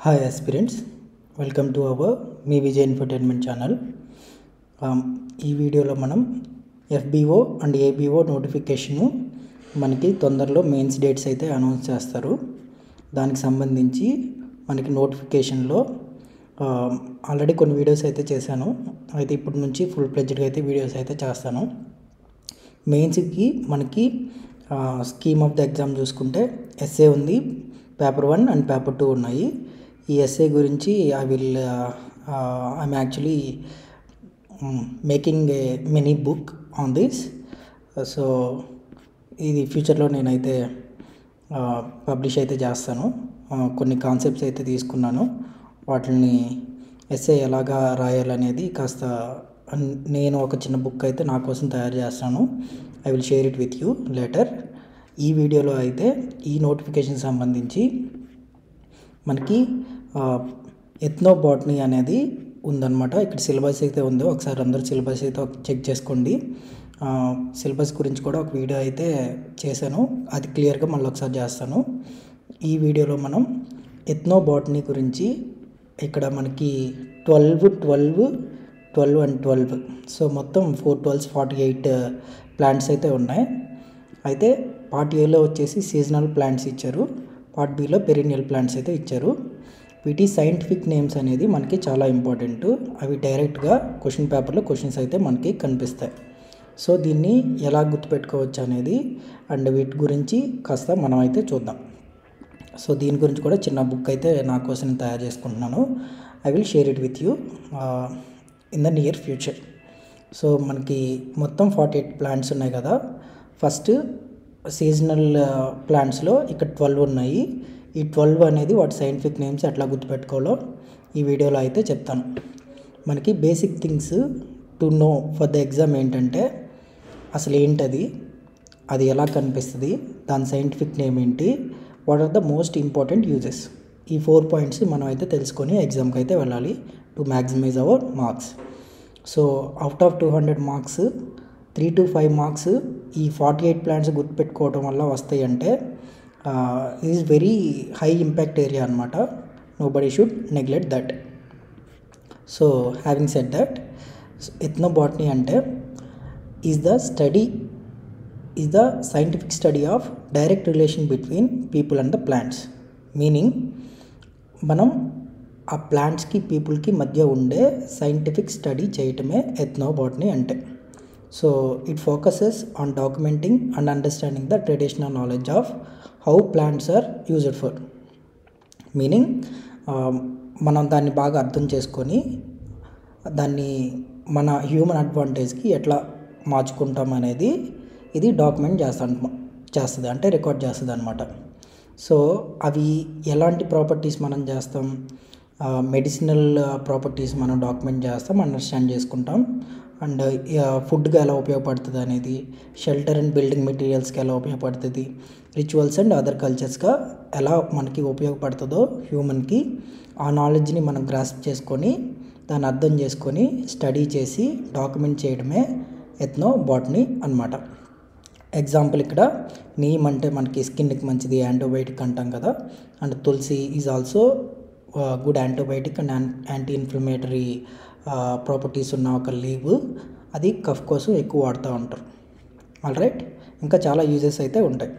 Hi aspirants, welcome to our me Vijay infotainment channel. ఈ వీడియోలో మనం FBO అండ్ ABO నోటిఫికేషను మనకి తొందరలో మెయిన్స్ డేట్స్ అయితే అనౌన్స్ చేస్తారు. దానికి సంబంధించి మనకి నోటిఫికేషన్లో ఆల్రెడీ కొన్ని వీడియోస్ అయితే చేశాను. అయితే ఇప్పటి నుంచి ఫుల్ ప్లెడ్జ్డ్గా అయితే వీడియోస్ అయితే చేస్తాను. మెయిన్స్కి మనకి స్కీమ్ ఆఫ్ ద ఎగ్జామ్ చూసుకుంటే ఎస్ఏ ఉంది, పేపర్ 1 అండ్ పేపర్ 2 ఉన్నాయి. ఈ ఎస్ఏ గురించి I'm actually making a mini book on this. So ఇది ఫ్యూచర్లో నేనైతే పబ్లిష్ అయితే చేస్తాను. కొన్ని కాన్సెప్ట్స్ అయితే తీసుకున్నాను, వాటిని ఎస్ఏ ఎలాగా రాయాలనేది కాస్త నేను ఒక చిన్న బుక్ అయితే నా కోసం తయారు చేస్తాను. I will share it with you later. ఈ వీడియోలో అయితే ఈ నోటిఫికేషన్ సంబంధించి మనకి ఎథ్నోబాటనీ అనేది ఉందన్నమాట. ఇక్కడ సిలబస్ అయితే ఉందో ఒకసారి అందరూ సిలబస్ అయితే చెక్ చేసుకోండి. సిలబస్ గురించి కూడా ఒక వీడియో అయితే చేశాను, అది క్లియర్గా మళ్ళీ ఒకసారి చేస్తాను. ఈ వీడియోలో మనం ఎథ్నోబాటనీ గురించి ఇక్కడ మనకి 12 అండ్ 12, సో మొత్తం 4 12 48 ప్లాంట్స్ అయితే ఉన్నాయి. అయితే పార్ట్ ఏలో వచ్చేసి సీజనల్ ప్లాంట్స్ ఇచ్చారు, పార్ట్ బిలో పెరినియల్ ప్లాంట్స్ అయితే ఇచ్చారు. వీటి సైంటిఫిక్ నేమ్స్ అనేది మనకి చాలా ఇంపార్టెంట్. అవి డైరెక్ట్గా క్వశ్చన్ పేపర్లో క్వశ్చన్స్ అయితే మనకి కనిపిస్తాయి. సో దీన్ని ఎలా గుర్తుపెట్టుకోవచ్చు అనేది అండ్ వీటి గురించి కాస్త మనం అయితే చూద్దాం. సో దీని గురించి కూడా చిన్న బుక్ అయితే నా కోసం తయారు చేసుకుంటున్నాను. I will share it with you in the near future. So మనకి మొత్తం 48 ప్లాంట్స్ ఉన్నాయి కదా. ఫస్ట్ సీజనల్ ప్లాంట్స్లో ఇక్కడ 12 ఉన్నాయి. ఈ 12 అనేది వాటి సైంటిఫిక్ నేమ్స్ ఎట్లా గుర్తుపెట్టుకోవాలో ఈ వీడియోలో అయితే చెప్తాను. మనకి basic things to know for the exam ఏంటంటే అసలు ఏంటది, అది ఎలా కనిపిస్తుంది, దాని సైంటిఫిక్ నేమ్ ఏంటి, what are the most important uses. ఈ 4 పాయింట్స్ మనం అయితే తెలుసుకొని ఎగ్జామ్కి అయితే వెళ్ళాలి to maximize our marks. So out of 200 marks 3 to 5 marks ఈ 48 ప్లాంట్స్ గుర్తుపెట్టుకోవడం వల్ల వస్తాయి. అంటే is very high impact area అనమాట. Nobody should neglect that. So having said that, ఎథ్నోబాటనీ అంటే is the scientific study of direct relation between people and the plants. Meaning మనం ఆ ప్లాంట్స్కి పీపుల్కి మధ్య ఉండే సైంటిఫిక్ స్టడీ చేయటమే ఎథ్నోబాటనీ అంటే. So it focuses on documenting and understanding the traditional knowledge of how plants are used for. Meaning మనం దాన్ని బాగా అర్థం చేసుకొని దాన్ని మన హ్యూమన్ అడ్వాంటేజ్కి ఎట్లా మార్చుకుంటాం అనేది ఇది డాక్యుమెంట్ చేస్తుంది, అంటే రికార్డ్ చేస్తుంది అనమాట. సో అవి ఎలాంటి ప్రాపర్టీస్ మనం చేస్తాం, మెడిసినల్ ప్రాపర్టీస్ మనం డాక్యుమెంట్ చేస్తాం, అండర్స్టాండ్ చేసుకుంటాం. అండ్ ఫుడ్గా ఎలా ఉపయోగపడుతుంది అనేది, షెల్టర్ అండ్ బిల్డింగ్ మెటీరియల్స్కి ఎలా ఉపయోగపడుతుంది, రిచువల్స్ అండ్ అదర్ కల్చర్స్గా ఎలా మనకి ఉపయోగపడుతుందో హ్యూమన్కి, ఆ నాలెడ్జ్ని మనం గ్రాస్ప్ చేసుకొని దాన్ని అర్థం చేసుకొని స్టడీ చేసి డాక్యుమెంట్ చేయడమే ఎథ్నోబాటనీ అనమాట. ఎగ్జాంపుల్ ఇక్కడ నీమ్ అంటే మనకి స్కిన్కి మంచిది, యాంటీబయాటిక్ అంటాం కదా. And tulsi is also good antibiotic and anti inflammatory properties ఉన్న ఒక లీవ్, అది కఫ్ కోసం ఎక్కువ వాడుతూ ఉంటారు. ఆల్ రైట్, ఇంకా చాలా యూజెస్ అయితే ఉంటాయి.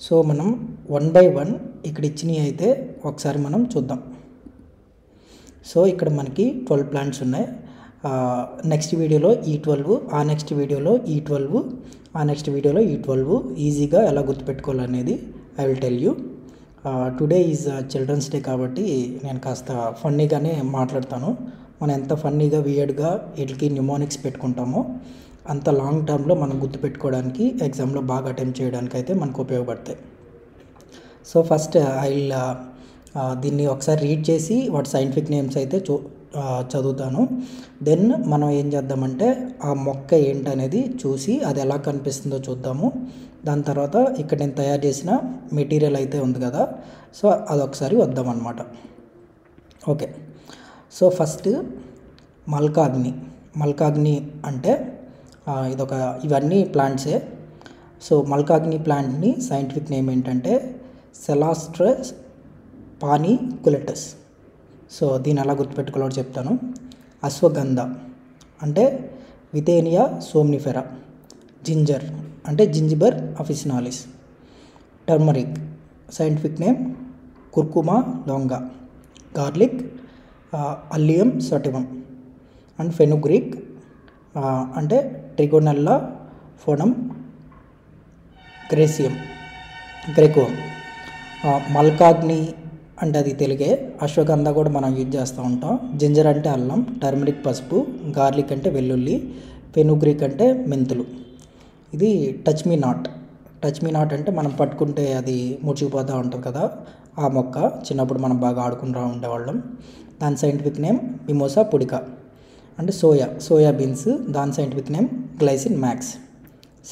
సో మనం 1 by 1 ఇక్కడ ఇచ్చినవి అయితే ఒకసారి మనం చూద్దాం. సో ఇక్కడ మనకి 12 ప్లాంట్స్ ఉన్నాయి. నెక్స్ట్ వీడియోలో ఈ 12, ఆ నెక్స్ట్ వీడియోలో ఈ 12, ఆ నెక్స్ట్ వీడియోలో ఈ 12 ఈజీగా ఎలా గుర్తుపెట్టుకోవాలనేది I will tell you. Today is children's day కాబట్టి నేను కాస్త ఫన్నీగానే మాట్లాడతాను. మనం ఎంత ఫన్నీగా వియర్డ్గా వీటికి న్యూమోనిక్స్ పెట్టుకుంటామో అంత లాంగ్ టర్మ్లో మనం గుర్తుపెట్టుకోవడానికి, ఎగ్జామ్లో బాగా అటెంప్ట్ చేయడానికి అయితే మనకు ఉపయోగపడతాయి. సో ఫస్ట్ దీన్ని ఒకసారి రీడ్ చేసి వాటి సైంటిఫిక్ నేమ్స్ అయితే చదువుతాను. దెన్ మనం ఏం చేద్దామంటే ఆ మొక్క ఏంటనేది చూసి అది ఎలా కనిపిస్తుందో చూద్దాము. దాని తర్వాత ఇక్కడ నేను తయారు చేసిన మెటీరియల్ అయితే ఉంది కదా, సో అదొకసారి వద్దామన్నమాట. ఓకే, సో ఫస్ట్ మల్కాగ్ని అంటే ఇవన్నీ ప్లాంట్సే. సో మల్కాగ్ని ప్లాంట్ని సైంటిఫిక్ నేమ్ ఏంటంటే సెలాస్ట్రస్ పానికులెటస్. సో దీన్ని ఎలా గుర్తుపెట్టుకోవాలో చెప్తాను. అశ్వగంధ అంటే విథేనియా సోమ్నిఫెరా. జింజర్ అంటే Zingiber officinalis. Turmeric scientific name Curcuma longa. Garlic Allium sativum. And fenugreek అంటే ట్రిగోనెల్లా ఫోనమ్ గ్రేకోమ్. మల్కాగ్ని అంటే అది తెలుగే. అశ్వగంధ కూడా మనం యూజ్ చేస్తూ ఉంటాం. జింజర్ అంటే అల్లం, టర్మరిక్ పసుపు, గార్లిక్ అంటే వెల్లుల్లి, ఫెనుగ్రీక్ అంటే మెంతులు. ఇది touch me not. Touch me not అంటే మనం పట్టుకుంటే అది ముడిచిపోతూ ఉంటుంది కదా, ఆ మొక్క. చిన్నప్పుడు మనం బాగా ఆడుకుంటూ ఉండేవాళ్ళం. దాని సైంటిఫిక్ నేమ్ మిమోసా పుడికా. అంటే సోయా బీన్స్, దాని scientific name Glycine max.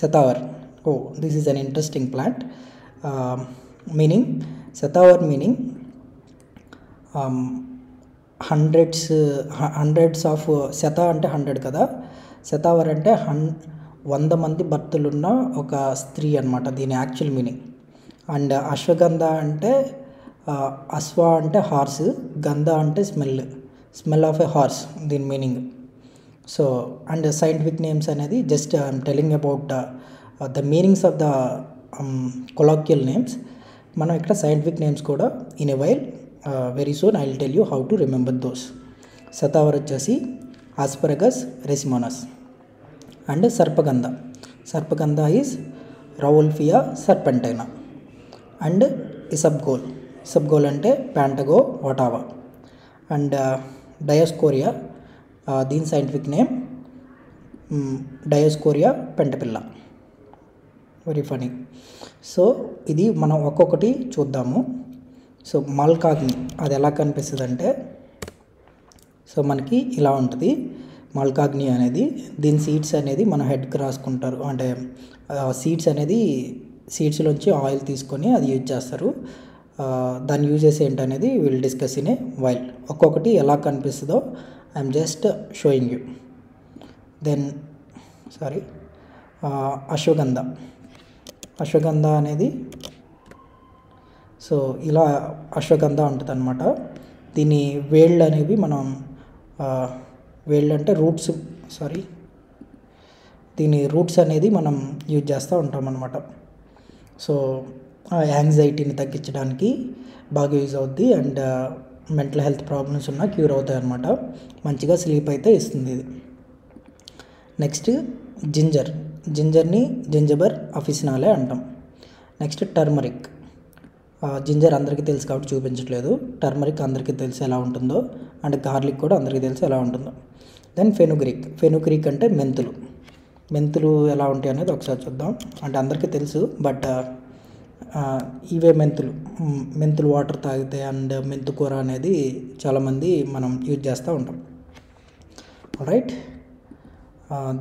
Shatavar. This is an interesting plant. Meaning shatavar meaning hundreds of. శత అంటే 100 కదా, శతావర్ అంటే 100 మంది భర్తలున్న ఒక స్త్రీ అనమాట దీని యాక్చువల్ మీనింగ్. అండ్ అశ్వగంధ అంటే అశ్వ అంటే హార్స్, గంధ అంటే స్మెల్ ఆఫ్ ఎ హార్స్ దీని meaning. So and scientific names అనేది just I'm telling about the meanings of the colloquial names. మనం ఇక్కడ సైంటిఫిక్ నేమ్స్ కూడా in a while very soon I will tell you how to remember those. Shatavar వచ్చేసి Asparagus racemosus. And sarpagandha is Rauwolfia serpentina. And isabgol అంటే Plantago ovata. And Dioscorea, దీని scientific name Dioscorea pentaphylla. Very funny. So ఇది మనం ఒక్కొక్కటి చూద్దాము. So మల్కాగ్ని అది ఎలా కనిపిస్తుంది అంటే, సో మనకి ఇలా ఉంటుంది మల్కాగ్ని అనేది. దీని సీడ్స్ అనేది మన హెడ్కి రాసుకుంటారు. అంటే సీడ్స్లోంచి ఆయిల్ తీసుకొని అది యూజ్ చేస్తారు. దాని యూజెస్ ఏంటనేది will discuss in a while. ఒక్కొక్కటి ఎలా కనిపిస్తుందో I'm just showing you. Then Ashwagandha అనేది సో ఇలా అశ్వగంధ ఉంటుంది అనమాట. దీని వేళ్ళు అనేవి మనం వేళ్ళు అంటే దీని రూట్స్ అనేది మనం యూజ్ చేస్తూ ఉంటాం అన్నమాట. సో యాంగ్జైటీని తగ్గించడానికి బాగా యూజ్ అవుద్ది. అండ్ మెంటల్ హెల్త్ ప్రాబ్లమ్స్ ఉన్నా క్యూర్ అవుతాయి అన్నమాట. మంచిగా స్లీప్ అయితే ఇస్తుంది ఇది. నెక్స్ట్ జింజర్ని జింజబర్ అఫిసినాలే అంటాం. Next turmeric. జింజర్ అందరికీ తెలుసు కాబట్టి చూపించట్లేదు. టర్మరిక్ అందరికీ తెలుసు ఎలా ఉంటుందో. అండ్ గార్లిక్ కూడా అందరికీ తెలుసు ఎలా ఉంటుందో. దెన్ ఫెనుగ్రీక్ అంటే మెంతులు ఎలా ఉంటాయి అనేది ఒకసారి చూద్దాం. అంటే అందరికీ తెలుసు, బట్ ఇవే మెంతులు వాటర్ తాగితే అండ్ మెంతు కూర అనేది చాలామంది మనం యూజ్ చేస్తూ ఉంటాం. Right.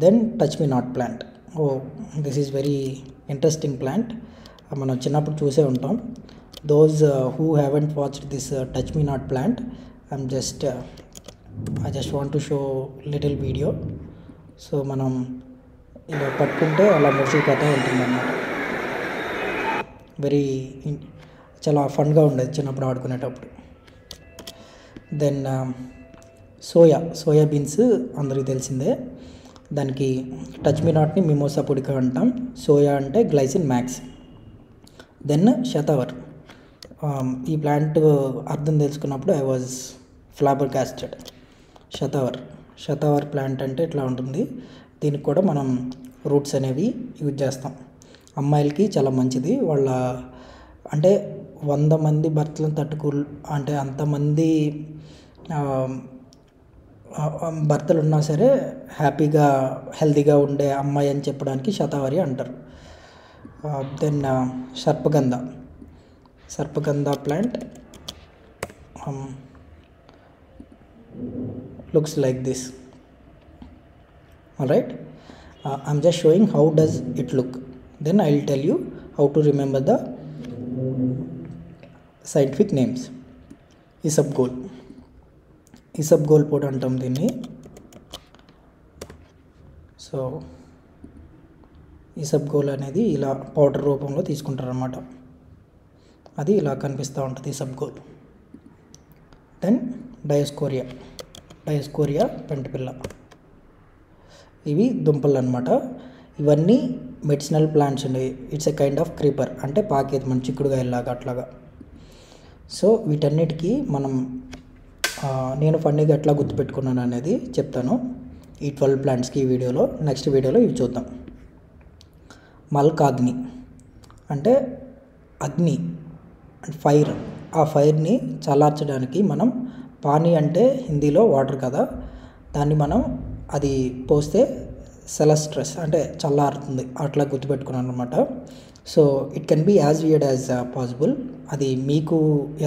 Then touch me not plant. This is very interesting plant. మనం చిన్నప్పుడు చూసే ఉంటాం. Those who haven't watched this touch me not plant, I just want to show little video. So మనం ఇలా పట్టుకుంటే అలా మురిసిపోతూ ఉంటుంది అన్నమాట. చాలా ఫన్గా ఉండేది చిన్నప్పుడు ఆడుకునేటప్పుడు. దెన్ సోయా బీన్స్ అందరికీ తెలిసిందే. దానికి టచ్ మీ నాట్ని మిమోసా పుడికా అంటాం. సోయా అంటే గ్లైసిన్ మ్యాక్స్. దెన్ శతావర్. ఈ ప్లాంట్ అర్థం తెలుసుకున్నప్పుడు ఐ వాజ్ ఫ్లాబర్ కాస్టెడ్. శతావర్ ప్లాంట్ అంటే ఇట్లా ఉంటుంది. దీనికి కూడా మనం రూట్స్ అనేవి యూజ్ చేస్తాం. అమ్మాయిలకి చాలా మంచిది. వాళ్ళ అంటే 100 మంది భర్తలను అంటే అంతమంది భర్తలు ఉన్నా సరే హ్యాపీగా హెల్తీగా ఉండే అమ్మాయి అని చెప్పడానికి శతావరి అంటారు. Then sarpagandha plant looks like this. Alright, I'm just showing how does it look. Then I will tell you how to remember the scientific names. Isabgol pot antam దీన్ని. సో ఇసబ్గోల్ అనేది ఇలా పౌడర్ రూపంలో తీసుకుంటారు అన్నమాట. అది ఇలా కనిపిస్తూ ఉంటుంది ఇసబ్గోల్. దెన్ డయోస్కోరియా, డయోస్కోరియా పెంటపిల్ల. ఇవి దుంపలు అనమాట. ఇవన్నీ మెడిసినల్ ప్లాంట్స్ అండి. It's a kind of creeper, అంటే పాకేది మన చిక్కుడుగాయలాగా అట్లాగా. సో వీటన్నిటికీ మనం నేను ఫన్నీగా ఎట్లా గుర్తుపెట్టుకున్నాను అనేది చెప్తాను ఈ 12 ప్లాంట్స్కి ఈ వీడియోలో. నెక్స్ట్ వీడియోలో ఇవి చూద్దాం. మల్కాగ్ని అంటే అగ్ని, ఫైర్. ఆ ఫైర్ని చల్లార్చడానికి మనం, పానీ అంటే హిందీలో వాటర్ కదా, దాన్ని మనం అది పోస్తే సెలస్ట్రస్ అంటే చల్లారుతుంది, అట్లా గుర్తుపెట్టుకున్నాను అనమాట. So it can be as weird as possible. అది మీకు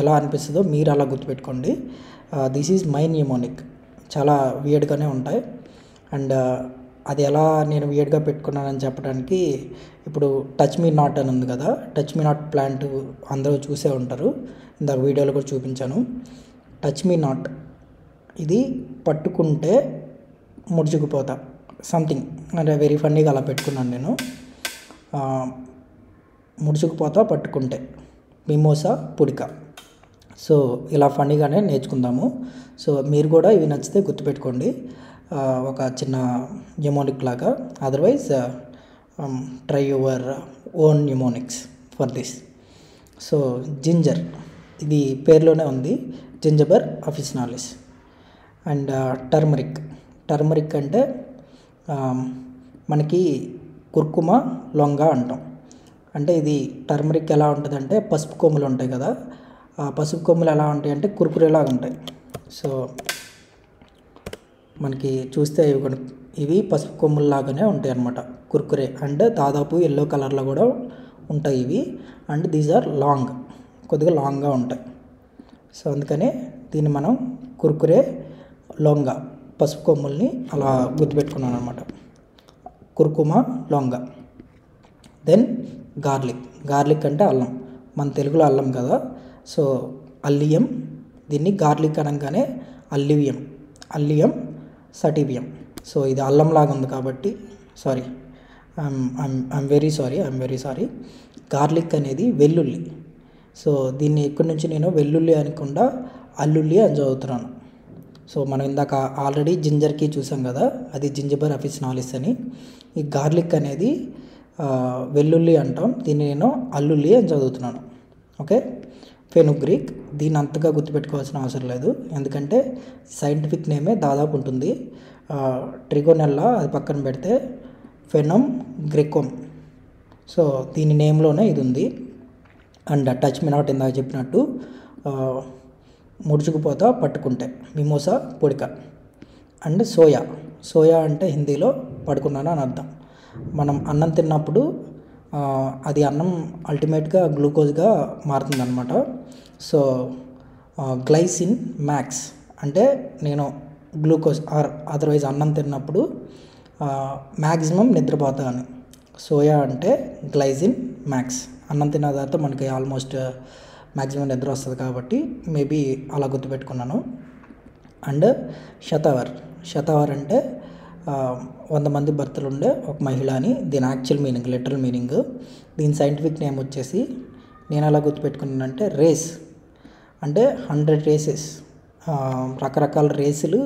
ఎలా అనిపిస్తుందో మీరు అలా గుర్తుపెట్టుకోండి. This is my mnemonic. చాలా వియర్డ్గానే ఉంటాయి. అండ్ అది ఎలా నేను వియర్డ్గా పెట్టుకున్నానని చెప్పడానికి, ఇప్పుడు టచ్ మీ నాట్ అని ఉంది కదా, టచ్ మీ నాట్ ప్లాంట్ అందరూ చూసే ఉంటారు, ఇందాక వీడియోలో కూడా చూపించాను. టచ్ మీ నాట్ ఇది పట్టుకుంటే ముడుచుకుపోతా సంథింగ్ అంటే వెరీ ఫన్నీగా అలా పెట్టుకున్నాను నేను. ముడుచుకుపోతా పట్టుకుంటే మిమోసా పుడిక. సో ఇలా ఫన్నీగానే నేర్చుకుందాము. సో మీరు కూడా ఇవి నచ్చితే గుర్తుపెట్టుకోండి, ఒక చిన్న న్యూమోనిక్ లాగా. Otherwise try your own mnemonics for this. So ginger, ఇది పేరులోనే ఉంది, Zingiber officinalis. And turmeric. Turmeric అంటే మనకి కుర్కుమ లొంగ అంటాం. అంటే ఇది టర్మరిక్ ఎలా ఉంటుందంటే, పసుపు కొమ్ములు ఉంటాయి కదా, ఆ పసుపు కొమ్ములు ఎలా ఉంటాయి అంటే కుర్కురేలాగా ఉంటాయి. సో మనకి చూస్తే ఇవి పసుపు కొమ్ముల్లాగానే ఉంటాయి అన్నమాట, కుర్కురే. అండ్ దాదాపు ఎల్లో కలర్లో కూడా ఉంటాయి ఇవి. అండ్ దీస్ ఆర్ లాంగ్, కొద్దిగా లాంగ్గా ఉంటాయి. సో అందుకనే దీన్ని మనం కుర్కురే లొంగ, పసుపు కొమ్ముల్ని అలా గుర్తుపెట్టుకున్నాను అనమాట, కుర్కుమ లొంగ. Then garlic. గార్లిక్ అంటే అల్లం, మన తెలుగులో అల్లం కదా. సో అల్లియం, దీన్ని గార్లిక్ అనగానే అల్లివియం, అల్లియం సటివియం. సో ఇది అల్లంలాగా ఉంది కాబట్టి sorry, I'm very sorry. Garlic అనేది వెల్లుల్లి. సో దీన్ని ఇక్కడి నుంచి నేను వెల్లుల్లి అనకుండా అల్లుల్లి అని చదువుతున్నాను. సో మనం ఇందాక ఆల్రెడీ జింజర్కి చూసాం కదా, అది జింజబర్ అఫిసినాలిస్ అని. ఈ గార్లిక్ అనేది వెల్లుల్లి అంటాం, దీన్ని నేను అల్లుల్లి అని చదువుతున్నాను. ఓకే. ఫెనుగ్రీక్, దీన్ని అంతగా గుర్తుపెట్టుకోవాల్సిన అవసరం లేదు, ఎందుకంటే సైంటిఫిక్ నేమే దాదాపు ఉంటుంది. ట్రిగోనెల్లా అది పక్కన పెడితే ఫెనమ్ గ్రెకోమ్. సో దీని నేమ్లోనే ఇది ఉంది. అండ్ టచ్ మీ నాట్ ఇందాక చెప్పినట్టు ముడుచుకుపోతా పట్టుకుంటే Mimosa pudica. And soya. Soya అంటే హిందీలో పడుకున్నాను అని అర్థం. మనం అన్నం తిన్నప్పుడు అది అన్నం అల్టిమేట్గా గ్లూకోజ్గా మారుతుందన్నమాట. సో గ్లైసిన్ మ్యాక్స్ అంటే నేను గ్లూకోజ్ ఆర్ అదర్వైజ్ అన్నం తిన్నప్పుడు మ్యాక్సిమం నిద్రపోతా అని. సోయా అంటే గ్లైసిన్ మ్యాక్స్. అన్నం తిన్న తర్వాత మనకి ఆల్మోస్ట్ మ్యాక్సిమం నిద్ర వస్తుంది కాబట్టి మేబీ అలా గుర్తుపెట్టుకున్నాను. అండ్ శతావర్ అంటే 100 మంది భర్తలు ఉండే ఒక మహిళ అని దీని యాక్చువల్ మీనింగ్, లిటరల్ మీనింగ్. దీని సైంటిఫిక్ నేమ్ వచ్చేసి నేను ఎలా గుర్తుపెట్టుకున్నానంటే రేస్, అంటే 100 రేసెస్, రకరకాల రేసులు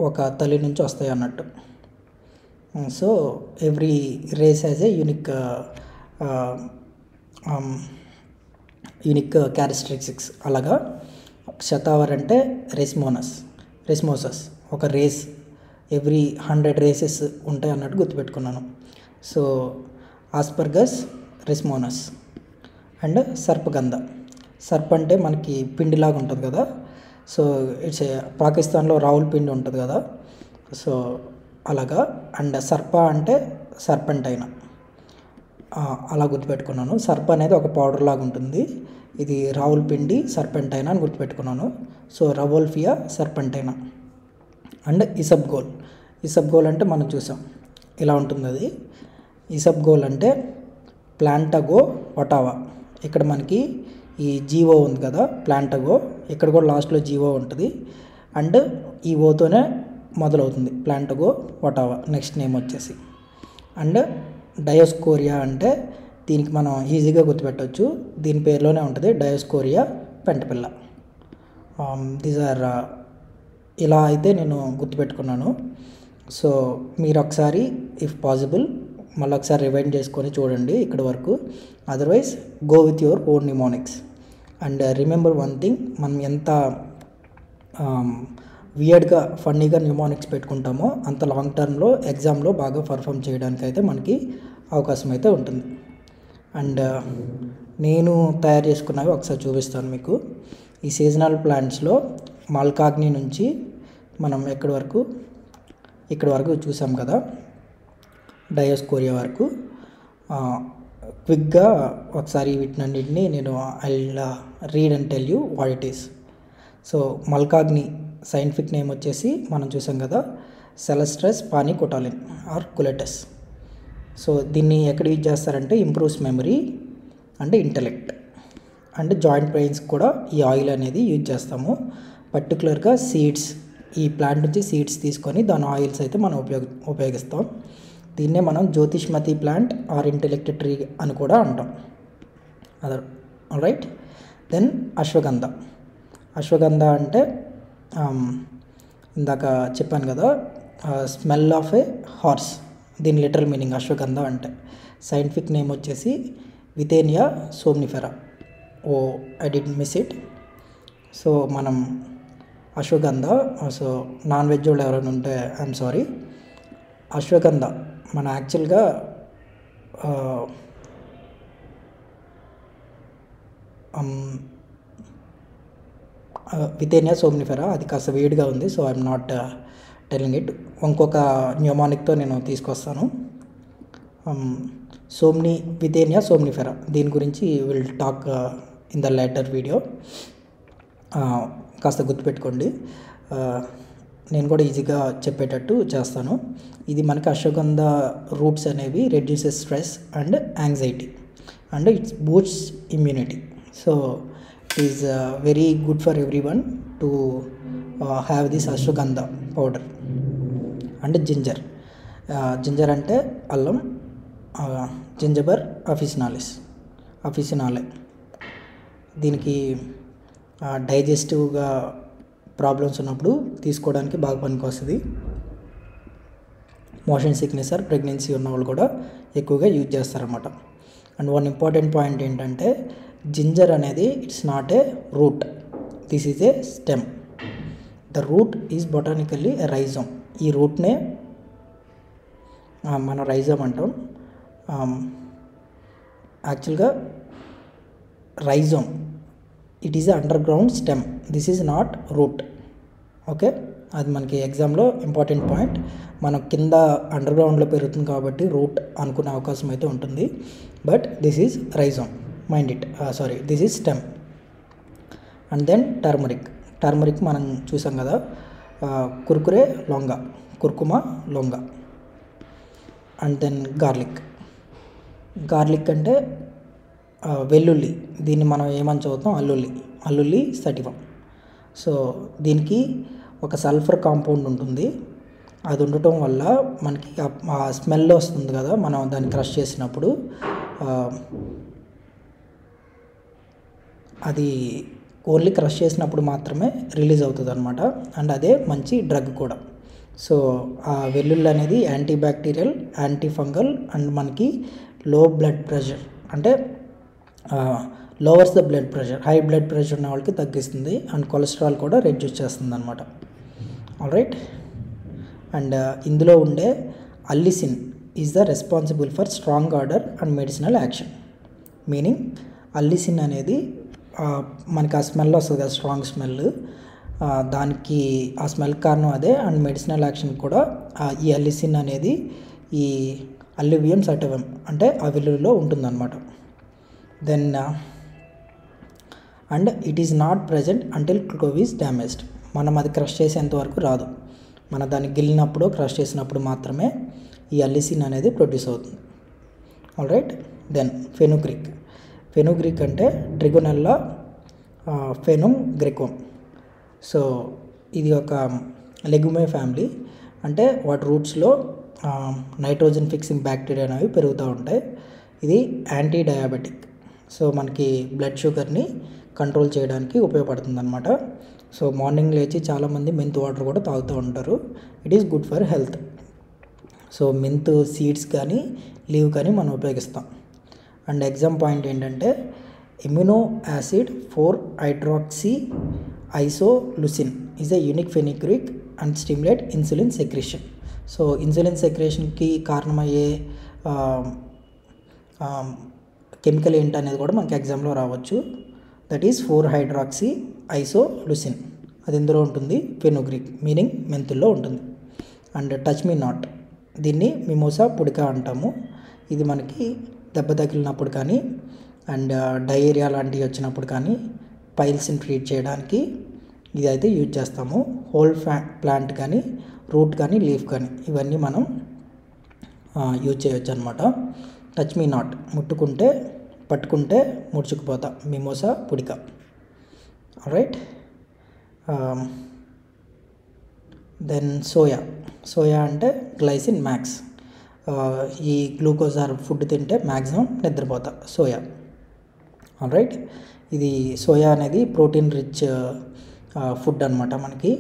ఒక తల్లి నుంచి వస్తాయి అన్నట్టు. So every race has a unique characteristics. అలాగా శతావర్ అంటే రెస్మోసస్, ఒక రేస్, ఎవ్రీ 100 రేసెస్ ఉంటాయి అన్నట్టు గుర్తుపెట్టుకున్నాను. So asparagus రెస్మోనస్. అండ్ సర్పగంధ. సర్ప్ అంటే మనకి పిండిలాగా ఉంటుంది కదా, సో ఇట్స్ పాకిస్తాన్లో రావుల్ పిండి ఉంటుంది కదా, సో అలాగా. అండ్ సర్ప అంటే సర్పెంటైనా, అలా గుర్తుపెట్టుకున్నాను. సర్ప అనేది ఒక పౌడర్ లాగా ఉంటుంది, ఇది రావుల్ పిండి సర్పెంటైనా అని గుర్తుపెట్టుకున్నాను. సో రవోల్ఫియా సర్పెంటైనా. అండ్ ఇసబ్గోల్ అంటే మనం చూసాం ఇలా ఉంటుంది అది. ఇసబ్గోల్ అంటే ప్లాంటగో ఒటావా. ఇక్కడ మనకి ఈ జీవో ఉంది కదా, ప్లాంటగో, ఇక్కడ కూడా లాస్ట్లో జీవో ఉంటుంది. అండ్ ఈ ఓతోనే మొదలవుతుంది ప్లాంటగో ఒటావా నెక్స్ట్ నేమ్ వచ్చేసి. అండ్ డయోస్కోరియా అంటే దీనికి మనం ఈజీగా గుర్తుపెట్టవచ్చు, దీని పేరులోనే ఉంటుంది, డయోస్కోరియా పెంటపిల్ల. దీస్ ఆర్ ఇలా అయితే నేను గుర్తుపెట్టుకున్నాను. సో మీరు ఒకసారి ఇఫ్ పాసిబుల్ మళ్ళీ ఒకసారి రివైండ్ చేసుకొని చూడండి ఇక్కడ వరకు. Otherwise go with your own mnemonics. And remember one thing, మనం ఎంత వియర్డ్గా ఫన్నీగా న్యూమానిక్స్ పెట్టుకుంటామో అంత లాంగ్ టర్మ్లో ఎగ్జామ్లో బాగా పర్ఫామ్ చేయడానికి అయితే మనకి అవకాశం అయితే ఉంటుంది. అండ్ నేను తయారు చేసుకున్నవి ఒకసారి చూపిస్తాను మీకు. ఈ సీజనల్ ప్లాంట్స్లో మల్కాగ్ని నుంచి మనం ఇక్కడ వరకు చూసాం కదా, డయోస్కోరియా వరకు. క్విక్గా ఒకసారి వీటినన్నింటినీ నేను I read and tell you what it is. So malkangni scientific name వచ్చేసి మనం చూసాం కదా, సెలస్ట్రస్ పానికోటాలిన్ ఆర్ కులెటస్. సో దీన్ని ఎక్కడ యూజ్ చేస్తారంటే improves memory and intellect and joint pains కూడా ఈ ఆయిల్ అనేది యూజ్ చేస్తాము. పర్టికులర్గా సీడ్స్, ఈ ప్లాంట్ నుంచి సీడ్స్ తీసుకొని దాని ఆయిల్స్ అయితే మనం ఉపయోగిస్తాం. దీన్నే మనం Jyotishmati plant or intellect tree అని కూడా అంటాం. రైట్. దెన్ అశ్వగంధ అంటే ఇందాక చెప్పాను కదా, స్మెల్ ఆఫ్ ఏ హార్స్, దీని లిటరల్ మీనింగ్ అశ్వగంధ అంటే. సైంటిఫిక్ నేమ్ వచ్చేసి Withania somnifera. I did miss it. So మనం అశ్వగంధ, సో నాన్ వెజ్ వాళ్ళు ఎవరైనా ఉంటే ఐఎమ్ సారీ. అశ్వగంధ మన యాక్చువల్గా వితేనియా సోమ్నిఫెరా, అది కాస్త వేడిగా ఉంది. So I'm not telling it. ఇంకొక న్యూమానిక్తో నేను తీసుకొస్తాను. వితేనియా సోమ్నిఫెరా, దీని గురించి will talk in the later video. కాస్త గుర్తుపెట్టుకోండి, నేను కూడా ఈజీగా చెప్పేటట్టు చేస్తాను. ఇది మనకి అశ్వగంధ రూట్స్ అనేవి reduces stress and anxiety and it's boosts immunity. So it is very good for every one to have this ashwagandha powder. And ginger అంటే అల్లం, జింజబర్ అఫిసినాలే. దీనికి డైజెస్టివ్గా ప్రాబ్లమ్స్ ఉన్నప్పుడు తీసుకోవడానికి బాగా పనికొస్తుంది. మోషన్ సిక్నెస్ ఆర్ ప్రెగ్నెన్సీ ఉన్న వాళ్ళు కూడా ఎక్కువగా యూజ్ చేస్తారన్నమాట. అండ్ వన్ ఇంపార్టెంట్ పాయింట్ ఏంటంటే, జింజర్ అనేది it's not a root, this is a stem. The root is botanically a rhizome. ఈ రూట్నే మనం రైజోమ్ అంటాం. యాక్చువల్గా rhizome it is under ground stem, this is not root. Okay, అది మనకి ఎగ్జామ్లో ఇంపార్టెంట్ పాయింట్. మనం కింద అండర్ గ్రౌండ్లో పెరుగుతుంది కాబట్టి రూట్ అనుకునే అవకాశం అయితే ఉంటుంది. But this is rhizome, mind it. This is stem. And then turmeric మనం చూసాం కదా, కుర్కుమా లొంగ. అండ్ దెన్ గార్లిక్ అంటే వెల్లుల్లి. దీన్ని మనం ఏమని చదువుతాం, అల్లుల్లి సటివం. సో దీనికి ఒక సల్ఫర్ కాంపౌండ్ ఉంటుంది. అది ఉండటం వల్ల మనకి ఆ స్మెల్ వస్తుంది కదా, మనం దాన్ని క్రష్ చేసినప్పుడు అది ఓన్లీ క్రష్ చేసినప్పుడు మాత్రమే రిలీజ్ అవుతుంది అనమాట. అండ్ అదే మంచి డ్రగ్ కూడా. సో ఆ వెల్లుల్లి అనేది anti bacterial, anti fungal and మనకి లో బ్లడ్ ప్రెషర్ అంటే లోవర్స్ the blood pressure, high blood pressure ఉన్న వాళ్ళకి తగ్గిస్తుంది. అండ్ కొలెస్ట్రాల్ కూడా రెడ్యూస్ చేస్తుంది అనమాట. ఆల్రైట్. అండ్ ఇందులో ఉండే allicin is the responsible for strong order and medicinal action. Meaning allicin అనేది మనకి ఆ స్మెల్ వస్తుంది కదా, స్ట్రాంగ్ స్మెల్, దానికి ఆ స్మెల్ కారణం అదే. అండ్ మెడిసినల్ యాక్షన్ కూడా ఈ అల్లిసిన్ అనేది ఈ అల్యూవియం సటివం అంటే ఆ వెల్లుల్లిలో ఉంటుందన్నమాట. Then and it is not present until clove is damaged. మనం అది క్రష్ చేసేంత వరకు రాదు. మనం దాన్ని గిల్లినప్పుడు, క్రష్ చేసినప్పుడు మాత్రమే ఈ అల్లిసిన్ అనేది ప్రొడ్యూస్ అవుతుంది. ఆల్రైట్. దెన్ ఫెనుగ్రీక్ అంటే ట్రిగోనెల్లా ఫెనుమ్ గ్రెకోమ్. సో ఇది ఒక లెగ్యూమే ఫ్యామిలీ. అంటే వాటి రూట్స్లో నైట్రోజన్ ఫిక్సింగ్ బ్యాక్టీరియా అనేవి పెరుగుతూ ఉంటాయి. ఇది యాంటీ డయాబెటిక్. సో మనకి బ్లడ్ షుగర్ని కంట్రోల్ చేయడానికి ఉపయోగపడుతుంది అనమాట. సో మార్నింగ్ లేచి చాలామంది మెంతు వాటర్ కూడా తాగుతూ ఉంటారు. It is good for health. So మెంతు సీడ్స్ కానీ లీవ్ కానీ మనం ఉపయోగిస్తాం. అండ్ ఎగ్జామ్ పాయింట్ ఏంటంటే amino acid four hydroxy isoleucine is a unique fenugreek and stimulate insulin secretion. So insulin సెక్రేషన్కి కారణమయ్యే కెమికల్ ఏంటనేది కూడా మనకి ఎగ్జామ్లో రావచ్చు. That is four hydroxy isoleucine. అది ఎందులో ఉంటుంది? ఫెనుగ్రీక్, మీనింగ్ మెంతుల్లో ఉంటుంది. అండ్ టచ్ మీ నాట్, దీన్ని మిమోసా పుడికా అంటాము. ఇది మనకి దెబ్బ తగిలినప్పుడు కానీ అండ్ డయేరియా లాంటివి వచ్చినప్పుడు కానీ పైల్స్ని ట్రీట్ చేయడానికి ఇది అయితే యూజ్ చేస్తాము. హోల్ ప్లాంట్ కానీ రూట్ కానీ లీఫ్ కానీ ఇవన్నీ మనం యూజ్ చేయొచ్చు అనమాట. టచ్ మీ నాట్, ముట్టుకుంటే పట్టుకుంటే ముడుచుకుపోతా, మిమోసా పుడిక. రైట్. దెన్ సోయా అంటే గ్లైసిన్ మ్యాక్స్. ఈ గ్లూకోజ్ ఆర్ ఫుడ్ తింటే మ్యాక్సిమం నిద్రపోతా, సోయా. రైట్. ఇది సోయా అనేది ప్రోటీన్ రిచ్ ఫుడ్ అనమాట. మనకి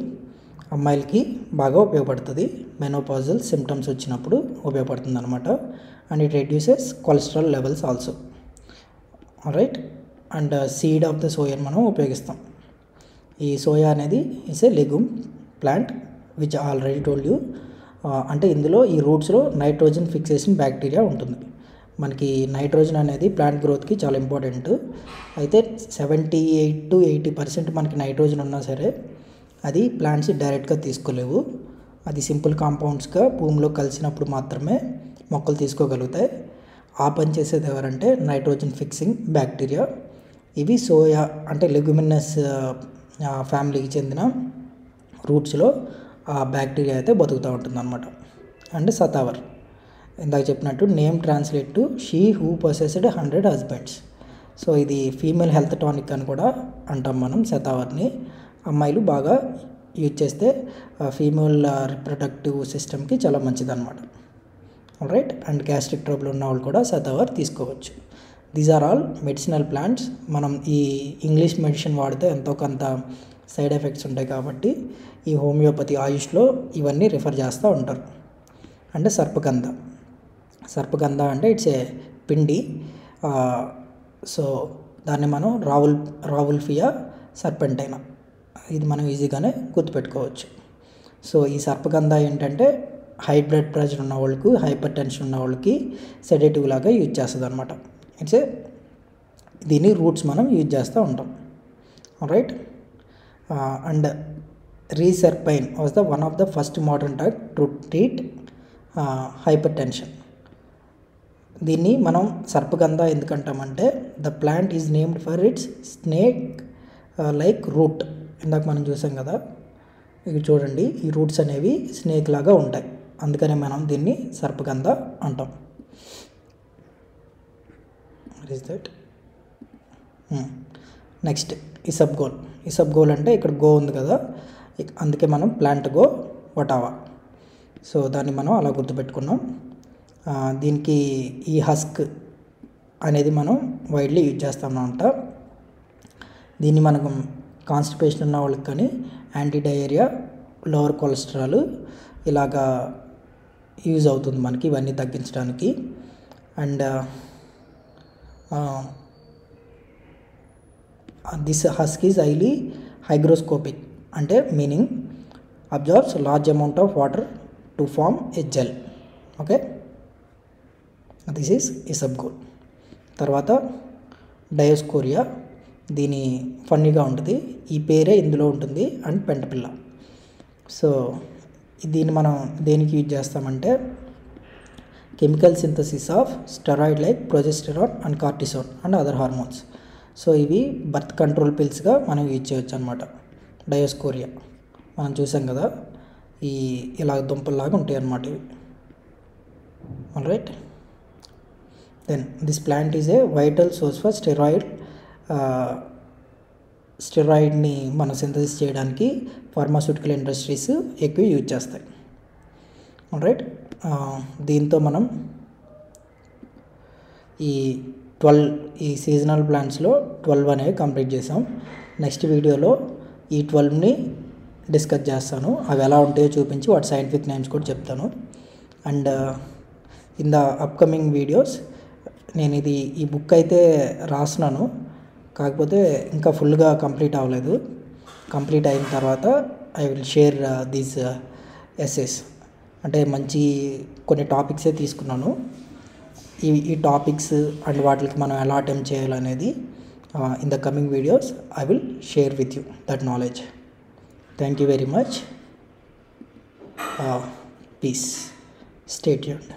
అమ్మాయిలకి బాగా ఉపయోగపడుతుంది. మెనోపాజల్ సిమ్టమ్స్ వచ్చినప్పుడు ఉపయోగపడుతుంది అనమాట. And it reduces cholesterol levels also. Right. And seed of the సోయాని మనం ఉపయోగిస్తాం. ఈ సోయా అనేది is a legume plant which already told you. అంటే ఇందులో ఈ రూట్స్లో నైట్రోజన్ ఫిక్సేషన్ బ్యాక్టీరియా ఉంటుంది. మనకి నైట్రోజన్ అనేది ప్లాంట్ గ్రోత్కి చాలా ఇంపార్టెంట్. అయితే 78 to 80% మనకి నైట్రోజన్ ఉన్నా సరే అది ప్లాంట్స్ డైరెక్ట్గా తీసుకోలేవు. అది సింపుల్ కాంపౌండ్స్గా భూమిలో కలిసినప్పుడు మాత్రమే మొక్కలు తీసుకోగలుగుతాయి. ఆ పని చేసేది ఎవరంటే నైట్రోజన్ ఫిక్సింగ్ బ్యాక్టీరియా. ఇవి సోయా అంటే లెగ్యుమినస్ ఫ్యామిలీకి చెందిన రూట్స్లో ఆ బ్యాక్టీరియా అయితే బతుకుతూ ఉంటుంది అనమాట. అండ్ సతావర్, ఇందాక చెప్పినట్టు name translate to she who possessed 100 husbands. So ఇది ఫీమేల్ హెల్త్ టానిక్ అని కూడా అంటాం మనం సతావర్ని. అమ్మాయిలు బాగా యూజ్ చేస్తే ఫీమేల్ రిప్రొడక్టివ్ సిస్టమ్కి చాలా మంచిదన్నమాట. రైట్. అండ్ గ్యాస్ట్రిక్ ట్రబుల్ ఉన్న వాళ్ళు కూడా సతావర్ తీసుకోవచ్చు. These are all medicinal plants. మనం ఈ ఇంగ్లీష్ మెడిసిన్ వాడితే ఎంతో కొంత సైడ్ ఎఫెక్ట్స్ ఉంటాయి కాబట్టి ఈ హోమియోపతి ఆయుష్లో ఇవన్నీ రిఫర్ చేస్తూ ఉంటారు. అంటే సర్పగంధ అంటే ఇట్స్ ఏ పిండి. సో దాన్ని మనం రావుల్ఫియా సర్పెంటైనా, ఇది మనం ఈజీగానే గుర్తుపెట్టుకోవచ్చు. సో ఈ సర్పగంధ ఏంటంటే హై బ్లడ్ ప్రెషర్ ఉన్న వాళ్ళకి, హైపర్ టెన్షన్ ఉన్న వాళ్ళకి సెడేటివ్ లాగా యూజ్ చేస్తుంది అనమాట. దీని రూట్స్ మనం యూజ్ చేస్తూ ఉంటాం. Right. And reserpine was the one of the first modern drug to treat hypertension. దీన్ని మనం సర్పగంధ ఎందుకంటామంటే the plant is named for its snake like root. ఇందాక మనం చూసాం కదా, ఇవి చూడండి, ఈ రూట్స్ అనేవి స్నేక్ లాగా ఉంటాయి, అందుకనే మనం దీన్ని సర్పగంధ అంటాం. Is that. నెక్స్ట్ ఇసబ్గోల్ అంటే ఇక్కడ గో ఉంది కదా, అందుకే మనం ప్లాంట్ గో వటావా. సో దాన్ని మనం అలా గుర్తుపెట్టుకున్నాం. దీనికి ఈ హస్క్ అనేది మనం వైడ్లీ యూజ్ చేస్తామన్నమాట. దీన్ని మనం కాన్స్టిపేషన్ ఉన్న వాళ్ళకి కానీ యాంటీ డయేరియా, లోవర్ కొలెస్ట్రాల్ ఇలాగా యూజ్ అవుతుంది మనకి ఇవన్నీ తగ్గించడానికి. And this husk is highly hygroscopic, అంటే meaning absorbs large amount of water to form a gel. Okay, this is isabgol. తర్వాత డయోస్కోరియా, దీని ఫన్నీగా ఉంటుంది, ఈ పేరే ఇందులో ఉంటుంది, అండ్ పెంటపిల్ల. సో దీన్ని మనం దేనికి యూజ్ చేస్తామంటే chemical synthesis of steroid like progesterone and cortisone and other hormones. So ఇవి బర్త్ కంట్రోల్ పిల్స్గా మనం యూజ్ చేయొచ్చు అనమాట. డయోస్కోరియా మనం చూసాం కదా, ఈ ఇలా దుంపల్లాగా ఉంటాయి అన్నమాట ఇవి. Alright. Then this plant is a vital source for స్టెరాయిడ్ని మనం సింథసిస్ చేయడానికి ఫార్మాస్యూటికల్ ఇండస్ట్రీస్ ఎక్కువ యూజ్ చేస్తాయి. ఆల్రైట్. దీంతో మనం ఈ 12 ఈ సీజనల్ ప్లాంట్స్లో 12 అనేవి కంప్లీట్ చేసాం. నెక్స్ట్ వీడియోలో ఈ 12ని డిస్కస్ చేస్తాను. అవి ఎలా ఉంటాయో చూపించి వాటి సైంటిఫిక్ నేమ్స్ కూడా చెప్తాను. And in the upcoming videos నేను ఈ బుక్ అయితే రాస్తున్నాను, కాకపోతే ఇంకా ఫుల్గా కంప్లీట్ అవ్వలేదు. కంప్లీట్ అయిన తర్వాత I will share these essays. అంటే మంచి కొన్ని టాపిక్సే తీసుకున్నాను. ఈ టాపిక్స్ అండ్ వాటికి మనం ఎలా అటెంప్ట్ చేయాలనేది in the coming videos I will share with you that knowledge. Thank you very much. Peace. Stay tuned.